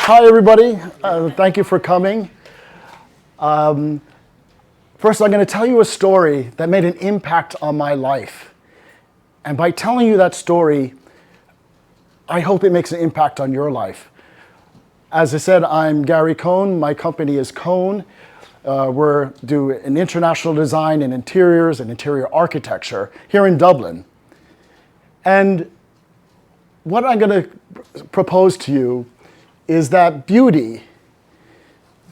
Hi, everybody. Thank you for coming. First, I'm going to tell you a story that made an impact on my life. And by telling you that story, I hope it makes an impact on your life. As I said, I'm Garry Cohn. My company is Cohn. We do an international design in interiors and interior architecture here in Dublin. And what I'm going to propose to you is that beauty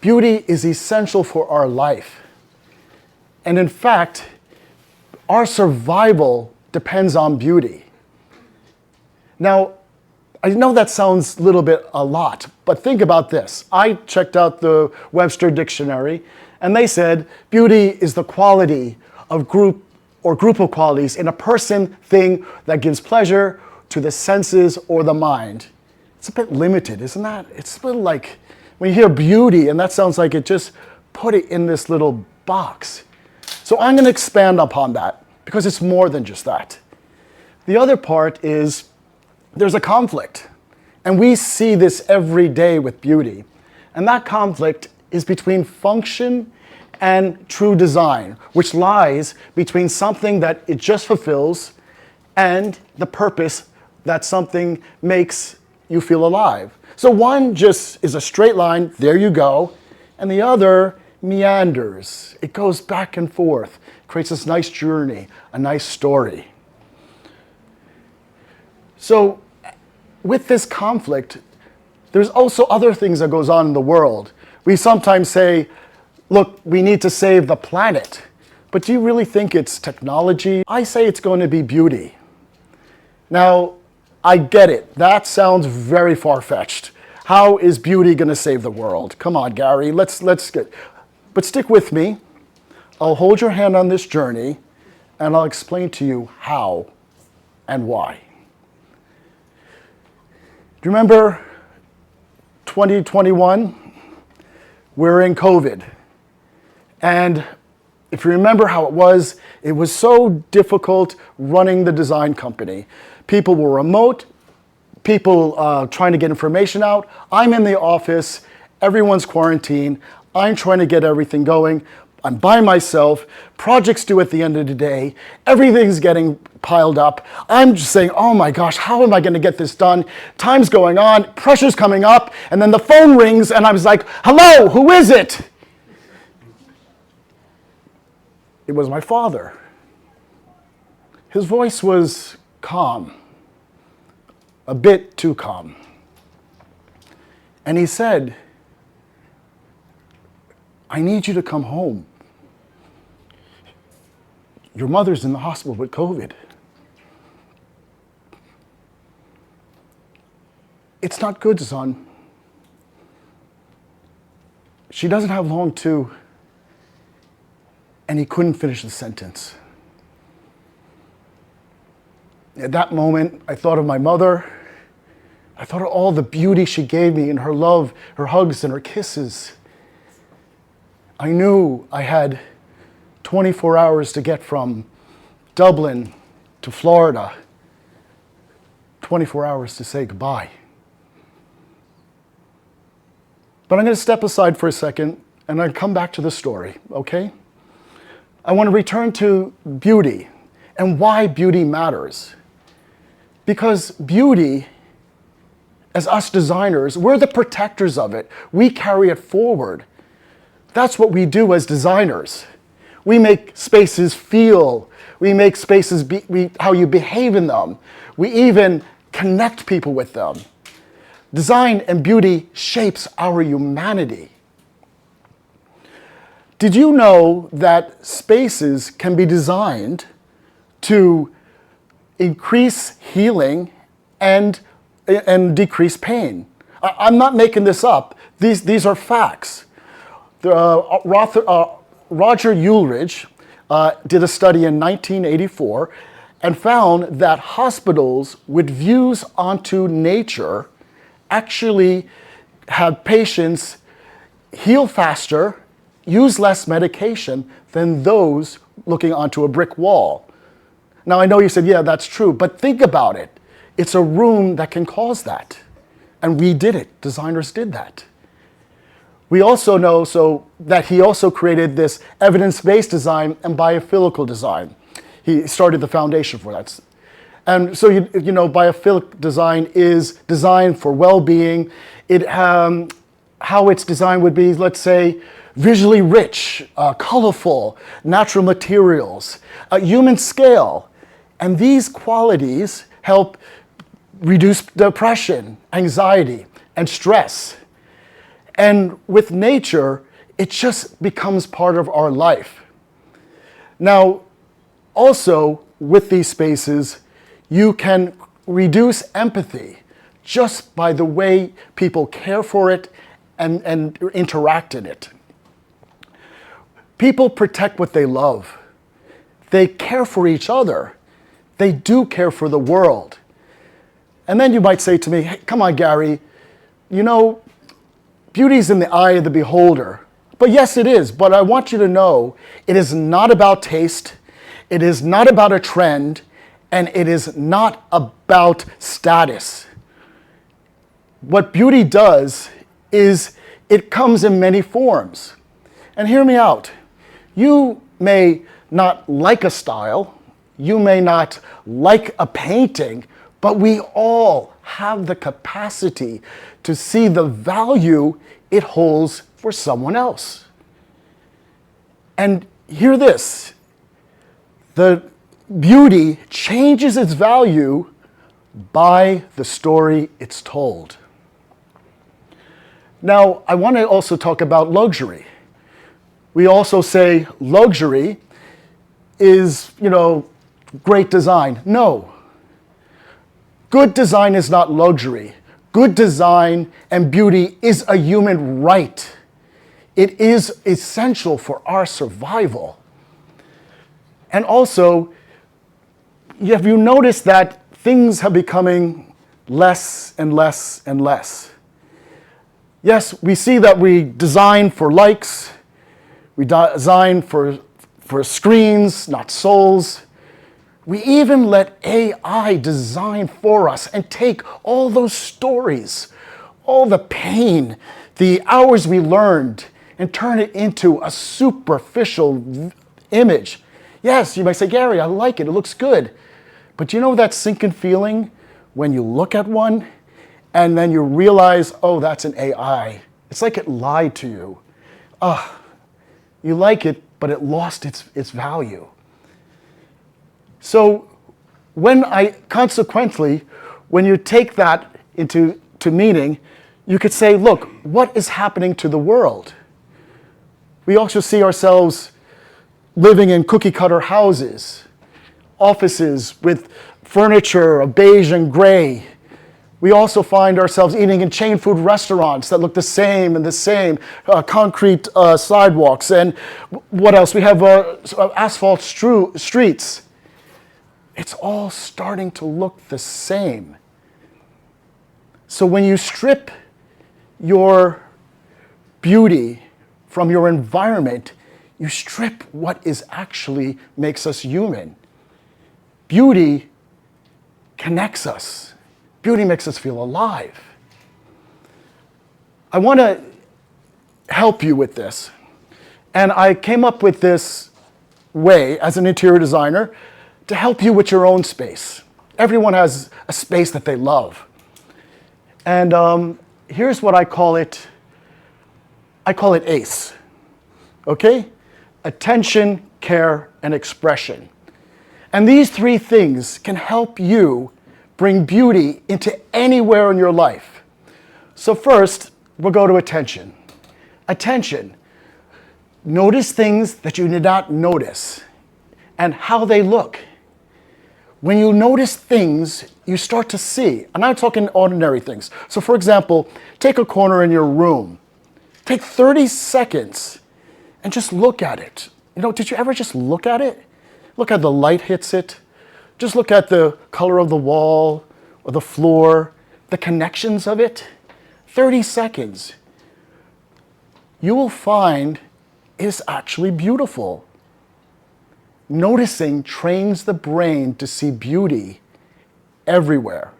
is essential for our life. And in fact, our survival depends on beauty. Now, I know that sounds a lot, but think about this. I checked out the Webster Dictionary, and they said beauty is the quality of group of qualities in a person, thing that gives pleasure to the senses or the mind. It's a bit limited, isn't that? It's a little like when you hear beauty, and that sounds like it just put it in this little box. So I'm going to expand upon that because it's more than just that. The other part is there's a conflict, and we see this every day with beauty. And that conflict is between function and true design, which lies between something that it just fulfills and the purpose that something makes you feel alive. So one just is a straight line, there you go, and the other meanders. It goes back and forth, creates this nice journey, a nice story. So with this conflict, there's also other things that goes on in the world. We sometimes say, look, we need to save the planet. But do you really think it's technology? I say it's going to be beauty. Now, I get it. That sounds very far-fetched. How is beauty going to save the world? Come on, Garry, let's get. But stick with me. I'll hold your hand on this journey, and I'll explain to you how and why. Do you remember 2021? We're in COVID. And if you remember how it was so difficult running the design company. People were remote, people trying to get information out. I'm in the office, everyone's quarantined, I'm trying to get everything going. I'm by myself, projects due at the end of the day, everything's getting piled up. I'm just saying, oh my gosh, how am I going to get this done? Time's going on, pressure's coming up, and then the phone rings and I was like, hello, who is it? It was my father. His voice was calm, a bit too calm. And he said, I need you to come home. Your mother's in the hospital with COVID. It's not good, son. She doesn't have long to. And he couldn't finish the sentence. At that moment, I thought of my mother. I thought of all the beauty she gave me and her love, her hugs and her kisses. I knew I had 24 hours to get from Dublin to Florida, 24 hours to say goodbye. But I'm going to step aside for a second and I'll come back to the story, okay? I want to return to beauty and why beauty matters. Because beauty, as us designers, we're the protectors of it. We carry it forward. That's what we do as designers. We make spaces feel. We make spaces how you behave in them. We even connect people with them. Design and beauty shapes our humanity. Did you know that spaces can be designed to increase healing and decrease pain? I'm not making this up. These are facts. Roger Ulrich did a study in 1984 and found that hospitals with views onto nature actually have patients heal faster, use less medication than those looking onto a brick wall. Now, I know you said, yeah, that's true, but think about it. It's a room that can cause that. And we did it. Designers did that. We also know that he also created this evidence-based design and biophilical design. He started the foundation for that. And so, biophilic design is designed for well-being. How it's designed would be, let's say, visually rich, colorful, natural materials, human scale. And these qualities help reduce depression, anxiety, and stress. And with nature, it just becomes part of our life. Now, also with these spaces, you can reduce empathy just by the way people care for it and interact in it. People protect what they love. They care for each other. They do care for the world. And then you might say to me, hey, come on, Garry, beauty's in the eye of the beholder. But yes, it is. But I want you to know it is not about taste. It is not about a trend. And it is not about status. What beauty does is it comes in many forms. And hear me out. You may not like a style. You may not like a painting. But we all have the capacity to see the value it holds for someone else. And hear this, the beauty changes its value by the story it's told. Now, I want to also talk about luxury. We also say luxury is, great design. No. Good design is not luxury. Good design and beauty is a human right. It is essential for our survival. And also, have you noticed that things are becoming less and less and less? Yes, we see that we design for likes. We design for screens, not souls. We even let AI design for us and take all those stories, all the pain, the hours we learned, and turn it into a superficial image. Yes, you might say, Garry, I like it. It looks good. But you know that sinking feeling when you look at one and then you realize, oh, that's an AI. It's like it lied to you. You like it, but it lost its value. So when you take that into meaning, you could say, look, what is happening to the world? We also see ourselves living in cookie cutter houses, offices with furniture of beige and gray. We also find ourselves eating in chain food restaurants that look the same, concrete sidewalks. And what else? We have asphalt streets. It's all starting to look the same. So when you strip your beauty from your environment, you strip what is actually makes us human. Beauty connects us. Beauty makes us feel alive. I want to help you with this. And I came up with this way as an interior designer to help you with your own space. Everyone has a space that they love. And here's what I call it. I call it ACE. Okay? Attention, care, and expression. And these three things can help you bring beauty into anywhere in your life. So first, we'll go to attention. Attention. Notice things that you did not notice and how they look. When you notice things, you start to see. I'm not talking ordinary things. So for example, take a corner in your room. Take 30 seconds and just look at it. Did you ever just look at it? Look at the light hits it. Just look at the color of the wall or the floor, the connections of it. 30 seconds. You will find it's actually beautiful. Noticing trains the brain to see beauty everywhere.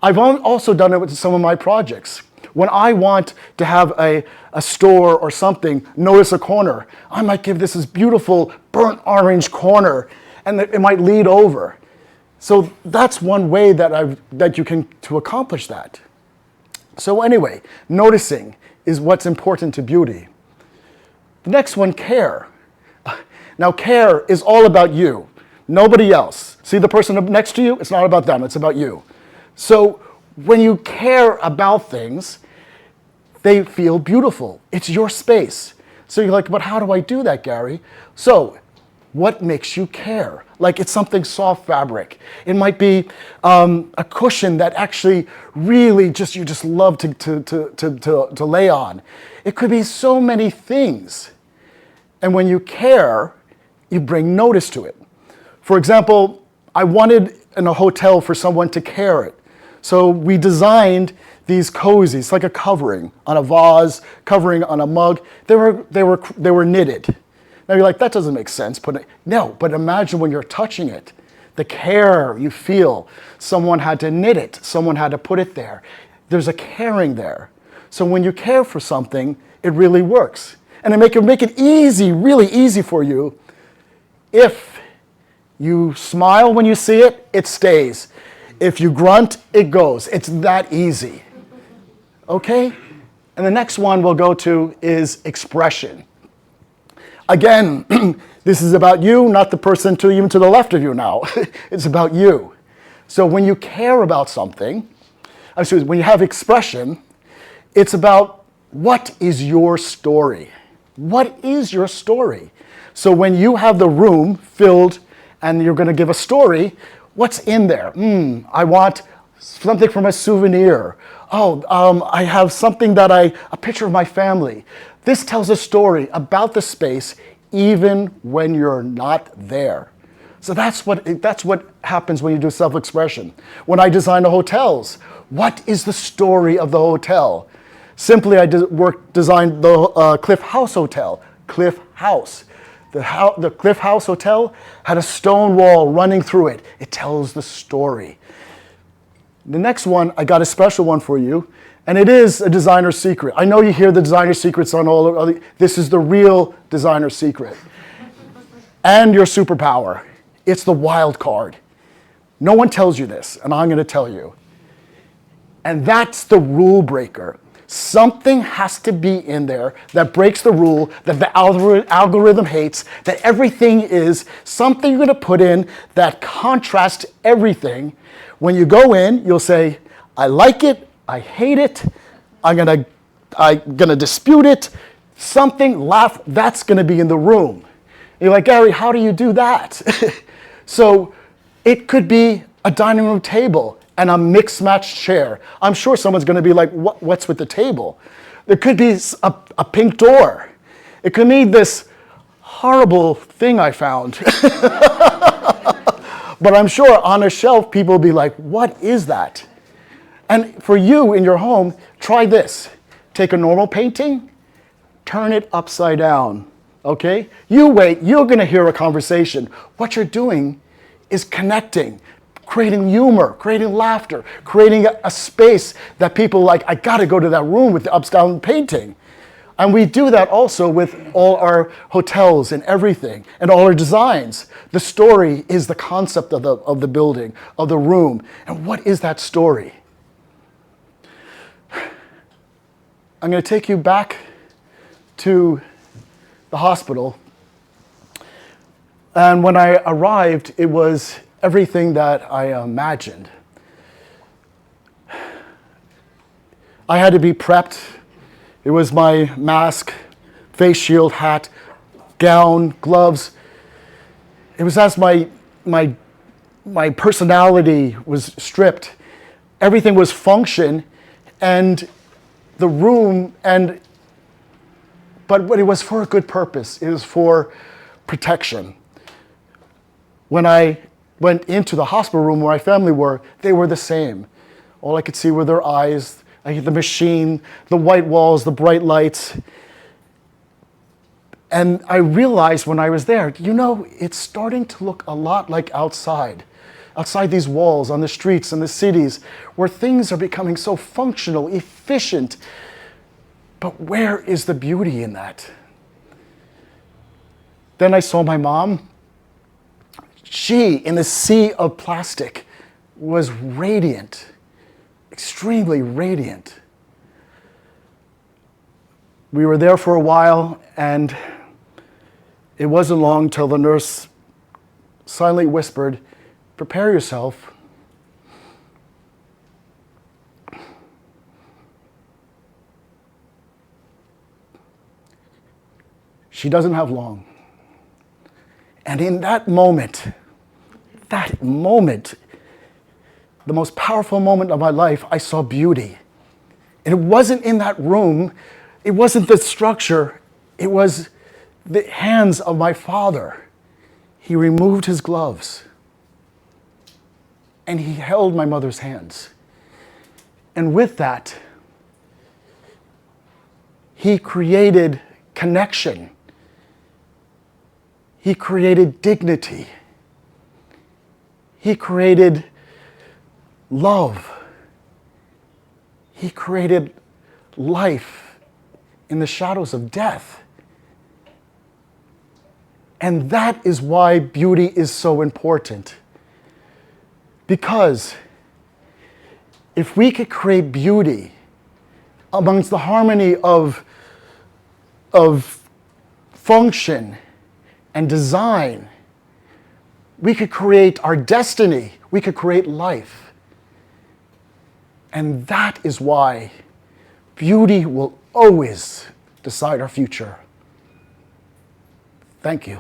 I've also done it with some of my projects. When I want to have a store or something notice a corner, I might give this beautiful burnt orange corner, and it might lead over. So that's one way that you can to accomplish that. So anyway, noticing is what's important to beauty. The next one, care. Now care is all about you, nobody else. See the person next to you? It's not about them, it's about you. So when you care about things, they feel beautiful. It's your space. So you're like, but how do I do that, Garry? So what makes you care? Like it's something soft fabric. It might be a cushion that actually really you just love to lay on. It could be so many things. And when you care, you bring notice to it. For example, I wanted in a hotel for someone to care it. So we designed these cozies, like a covering on a vase, covering on a mug. They were knitted. Now you're like, that doesn't make sense. No, but imagine when you're touching it, the care you feel. Someone had to knit it. Someone had to put it there. There's a caring there. So when you care for something, it really works. And make it easy, really easy for you. If you smile when you see it, it stays. If you grunt, it goes. It's that easy. Okay? And the next one we'll go to is expression. Again, this is about you, not the person even to the left of you now. It's about you. So when you care about something, when you have expression, it's about what is your story? What is your story? So when you have the room filled and you're going to give a story, what's in there? I want something from a souvenir. I have something a picture of my family. This tells a story about the space even when you're not there. So that's what happens when you do self-expression. When I design the hotels, what is the story of the hotel? Simply, I designed the Cliff House Hotel. Cliff House. The Cliff House Hotel had a stone wall running through it. It tells the story. The next one, I got a special one for you, and it is a designer secret. I know you hear the designer secrets on all of this is the real designer secret. And your superpower. It's the wild card. No one tells you this, and I'm going to tell you. And that's the rule breaker. Something has to be in there that breaks the rule, that the algorithm hates, that everything is something you're going to put in that contrasts everything. When you go in, you'll say, I like it, I hate it, I'm gonna dispute it, something, laugh, that's gonna be in the room. And you're like, Garry, how do you do that? So it could be a dining room table and a mixed-match chair. I'm sure someone's gonna be like, what's with the table? There could be a pink door. It could be this horrible thing I found. But I'm sure on a shelf, people will be like, what is that? And for you in your home, try this. Take a normal painting, turn it upside down, okay? You wait, you're gonna hear a conversation. What you're doing is connecting, creating humor, creating laughter, creating a space that people like, I gotta go to that room with the upside down painting. And we do that also with all our hotels and everything, and all our designs. The story is the concept of the building, of the room. And what is that story? I'm going to take you back to the hospital. And when I arrived, it was everything that I imagined. I had to be prepped. It was my mask, face shield, hat, gown, gloves. It was as my personality was stripped. Everything was function, and the room, but it was for a good purpose. It was for protection. When I went into the hospital room where my family were, they were the same. All I could see were their eyes, the machine, the white walls, the bright lights. And I realized when I was there, it's starting to look a lot like outside. outside these walls, on the streets, in the cities, where things are becoming so functional, efficient. But where is the beauty in that? Then I saw my mom. She, in the sea of plastic, was radiant, extremely radiant. We were there for a while, and it wasn't long till the nurse silently whispered, "Prepare yourself." She doesn't have long. And in that moment, the most powerful moment of my life, I saw beauty. And it wasn't in that room, it wasn't the structure, it was the hands of my father. He removed his gloves and he held my mother's hands. And with that, he created connection. He created dignity. He created love. He created life in the shadows of death. And that is why beauty is so important. Because if we could create beauty amongst the harmony of function and design, we could create our destiny, we could create life. And that is why beauty will always decide our future. Thank you.